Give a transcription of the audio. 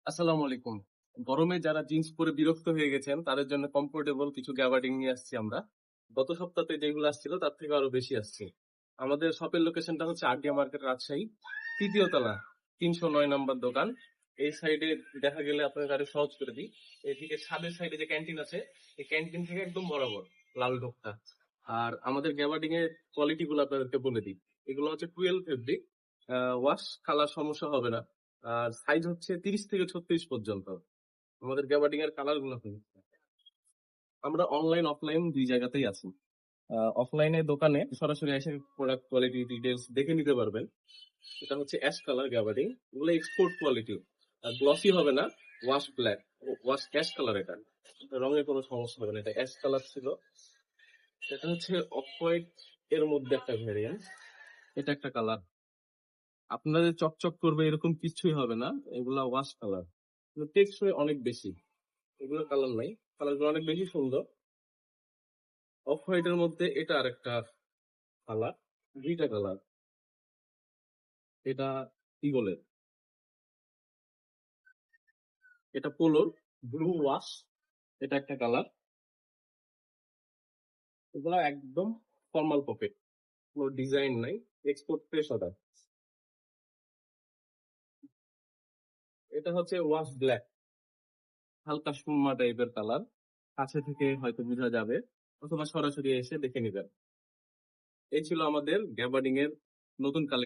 আসসালামু আলাইকুম। গরমে যারা জিন্স পরে বিরক্ত হয়ে গেছেন তাদের জন্য কমফোর্টেবল কিছু গ্যাবার্ডিং নিয়ে আসছি আমরা। গত সপ্তাহে যেগুলো আসছিল তার থেকে আরো বেশি আসছে। আমাদের শপের লোকেশনটা হচ্ছে আরডিএ মার্কেট রাজশাহী, ৩য় তলা, ৩০৯ নম্বর দোকান। এই সাইডে দেখা গেলে আপনাকে আরো সহজ করে দিই। এদিকে ছাদের সাইডে যে ক্যান্টিন আছে, এই ক্যান্টিন থেকে একদম বরাবর লাল ডোকটা। আর আমাদের গ্যাবার্ডিং এর কোয়ালিটি গুলো আপনাদেরকে বলে দিই। এগুলো হচ্ছে 12 ফেব্রিক, ওয়াশ কালার সমস্যা হবে না। আর সাইজ হচ্ছে 30 থেকে 36 পর্যন্ত। আমাদের গ্যাবার্ডিং এর কালার গুলো হচ্ছে, আমরা অনলাইন অফলাইন দুই জায়গাতেই আছি। অফলাইনে দোকানে সরাসরি এসে প্রোডাক্ট কোয়ালিটি ডিটেলস দেখে নিতে পারবেন। এটা হচ্ছে অ্যাশ কালার গ্যাবার্ডিং, এগুলো এক্সপোর্ট কোয়ালিটি, গ্লসি হবে না, wash black, wash ash colour. এটা রঙের কোনো সমস্যা হবে না, এটা অ্যাশ কালার ছিল। এটা হচ্ছে অফ হোয়াইট এর মধ্যে একটা ভেরিয়েন্ট। এটা একটা কালার, আপনাদের চকচক করবে এরকম কিছুই হবে না, এগুলা ওয়াশ কালার, টেকসই অনেক বেশি। এগুলো কালার নাই, কালার গুলো অনেক বেশি সুন্দর। অফ হোয়াইট এর মধ্যে এটা আরেকটা কালার, দুইটা কালার। এটা ইগলের, এটা পোলোর ব্লু ওয়াশ, এটা একটা কালার। এগুলো একদম ফর্মাল পকেট, কোনো ডিজাইন নাই, এক্সপোর্ট ফ্রেশ অর্ডার। এটা হচ্ছে ওয়াশ ব্ল্যাক, হালকা সুরমা টাইপের কালার, কাছে থেকে হয়তো বোঝা যাবে, অথবা সরাসরি এসে দেখে নিবেন। এই ছিল আমাদের গ্যাবার্ডিং এর নতুন কালেকশন।